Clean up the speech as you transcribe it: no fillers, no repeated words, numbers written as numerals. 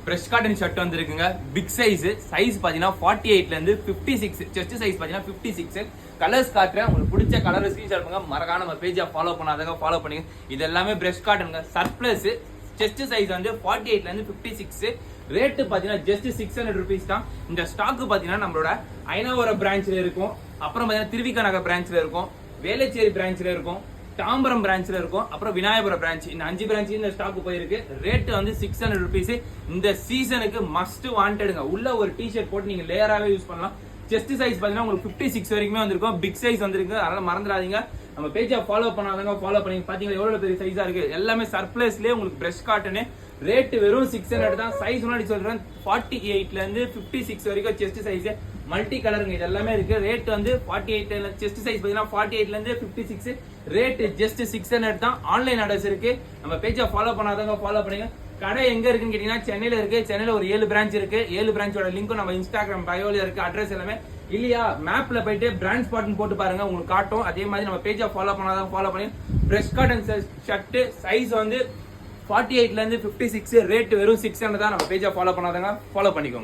Brush cotton shirt வந்துருக்குங்க. Big size பாத்தீங்கன்னா 48ல இருந்து 56, செஸ்ட் சைஸ் பாத்தீங்கன்னா 56. கலர்ஸ் காட்டுறேன், உங்களுக்கு பிடிச்ச கலர் ஸ்கிரீன்ஷாட் பண்ணுங்க. மறக்காம நம்ம பேஜை ஃபாலோ பண்ணாதவங்க ஃபாலோ பண்ணுங்க. இது எல்லாமே பிரஷ் காட்டனுங்க. சர்ப்ளஸ் செஸ்ட் சைஸ் வந்து 48ல இருந்து 56. ரேட் பாத்தீங்கன்னா ஜஸ்ட் 600 rupees தான். இந்த ஸ்டாக் பாத்தீங்கன்னா நம்மளோட ஐனாவரம் பிரான்ச்ல இருக்கும், அப்புறம் பாத்தீங்கன்னா திருவிக நகர் பிரான்ச்ல இருக்கும், வேளச்சேரி பிரான்ச்ல இருக்கும், தாம்பரம் பிரான்ச்ல இருக்கும், அப்புறம் விநாயகபுரம் பிரான்ச். இந்த 5 பிரான்ச் இந்த ஸ்டாக் போயிருக்கு. ரேட் வந்து 600 rupees. இந்த சீசனுக்கு மஸ்ட் வாண்டடுங்க. உள்ள ஒரு டிஷர்ட் போட்டு நீங்க லேயராவே யூஸ் பண்ணலாம். செஸ்ட் சைஸ் பாத்தீங்கன்னா உங்களுக்கு 56 வரைக்குமே வந்திருக்கும். பிக் சைஸ் வந்திருக்கு, அதனால மறந்துடாதீங்க. நம்ம பேஜை ஃபாலோ பண்ணாதவங்க ஃபாலோ பண்ணி பாத்தீங்கன்னா எவ்வளவு பெரிய சைஸா இருக்கு. எல்லாமே சர்ப்ளஸ்லயே உங்களுக்கு பிரஷ் காட்டனு. ரேட் வெறும் 600 தான். சைஸ் முன்னாடி சொல்றேன், 48ல இருந்து 56 வரைக்கும் செஸ்ட் சைஸ். மல்டி கலருங்க, இது எல்லாமே இருக்கு. ரேட் வந்து 48 செஸ்ட் சைஸ் பாத்தீங்கன்னா 48ல இருந்து 56. ரேட் ஜஸ்ட் 600 தான். ஆன்லைன் ஆர்டர்ஸ் இருக்கு. நம்ம பேஜை ஃபாலோ பண்ணாதவங்க ஃபாலோ பண்ணுங்க. கடை எங்க இருக்குன்னு கேட்டீங்கன்னா சென்னையில இருக்கு. சென்னையில ஒரு 7 பிரான்ச் இருக்கு. 7 பிரான்ச்சோட லிங்க்கும் நம்ம இன்ஸ்டாகிராம் பயோல இருக்கு. அட்ரஸ் எல்லாமே இல்லையா மேப்ல போயிட்டு பிரான்ச் ஸ்பாட்னு போட்டு பாருங்க, உங்களுக்கு காட்டும். அதே மாதிரி நம்ம பேஜை ஃபாலோ பண்ணாதவங்க ஃபாலோ பண்ணி பிரஷ் காட்டன் ஷர்ட் சைஸ் வந்து 48ல இருந்து 56. ரேட் வெறும் 600 தான். நம்ம பேஜை ஃபாலோ பண்ணாதவங்க ஃபாலோ பண்ணிக்கோங்க.